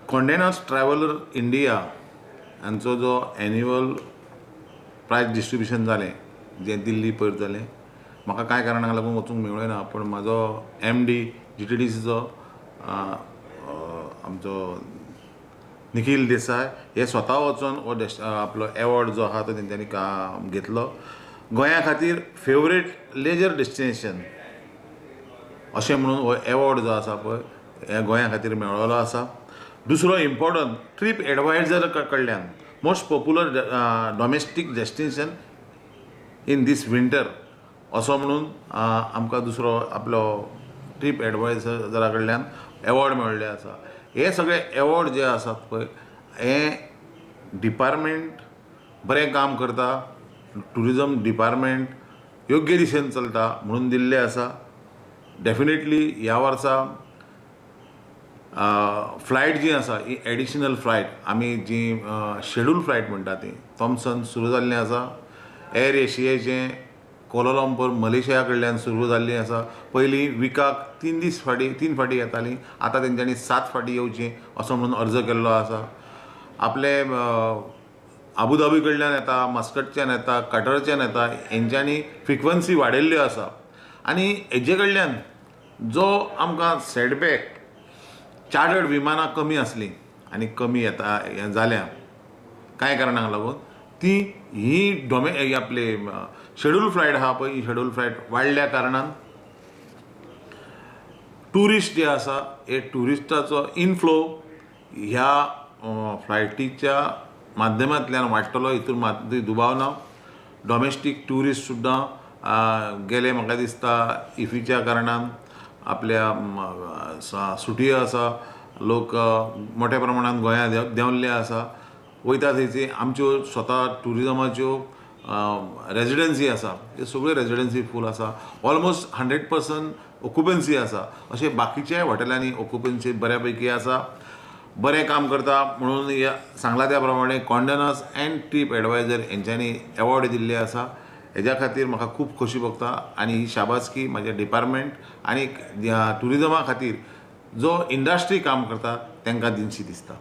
Conde Nernst traveller India हांचो जो annual prize distribution जालें जें दिल्ली पयर जालें म्हाका कांय कारणांक लागून वचूंक मेळ्ळें ना, पूण म्हाजो MD GTDCचो आमचो निखिल देसाय हे स्वता वचून हो आपलो एवॉर्ड जो आहा तो तेंच्यांनी घेतलो. गोंया खातीर फेवरेट लेजर डेस्टिनेशन अशें म्हणून हो एवॉर्ड जो आसा पळय हे गोंया खातीर मेळ्ळो आसा. दुसरो इम्पॉर्टंट ट्रीप एडवायझर कडल्यान most popular domestic destination in this winter असो म्हणून आमकां दुसरो आपलो ट्रीप एडवायझरा कडल्यान एवॉर्ड मेळ्ळें आसा. हे सगळे एवॉर्ड जे आसात पळय हे डिपार्टमेंट बरें काम करता, टुरिजम डिपार्टमेंट योग्य दिशेन चलता म्हणून दिल्ले आसा. डेफिनेटली ह्या वर्सा फ्लायट जी आसा ही एडिशनल फ्लायट आमी जी शेड्यूल फ्लायट म्हणटा ती थॉम्सन सुरू जाल्लें आसा. एअर एशियाचें कोलालंपूर मलेशिया कडल्यान सुरू जाल्ली आसा. पयलीं विकाक 3 फाटी येतालीं, आतां तेंच्यांनी 7 फाटी येवची असो म्हणून अर्ज केल्लो आसा. आपले आबुधाबी कडल्यान येता, मस्कटच्यान येता, कटरच्यान येता, हेंच्यांनी फ्रिक्वन्सी वाडयल्ल्यो आसा. आनी हेजे कडल्यान जो आमकां सेटबॅक चार्टर्ड विमानां कमी आसलीं आनी कमी येता जाल्या कांय कारणांक लागून ही आपली शेड्यूल फ्लायट आहा पळय ही शेड्यूल फ्लायट वाडल्या कारणान टुरिस्ट जे आसा हे टुरिस्टाचो इनफ्लो ह्या फ्लायटीच्या माध्यमांतल्यान वाडटलो, हितून दुबाव ना. डॉमेस्टीक ट्युरिस्ट सुद्दां गेले म्हाका दिसता इफीच्या कारणान आपल्या सुटी आसा, लोक मोठ्या प्रमाणात गोंया देंवल्ले आसा. वयता थंयची आमच्यो स्वता टुरिजमाच्यो रेजिडन्सी आसा त्यो सगळ्यो रेजिडन्सी फूल आसा. ऑलमोस्ट 100% ऑक्युपन्सी आसा. अशें बाकीच्या हॉटेलांनी ऑक्युपन्सी बऱ्या पैकी आसा. बरें काम करता म्हणून सांगला त्या प्रमाणे Conde Nast and TripAdvisor हेंच्यांनी एवॉर्ड दिल्ले आसा. हेज्या खातीर म्हाका खूब खोशी भोगता आनी ही शाबासकी म्हाज्या डिपार्टमेंट आनी ह्या टुरिजमा खातीर जो इंडस्ट्री काम करता तांकां दिनशी दिसता.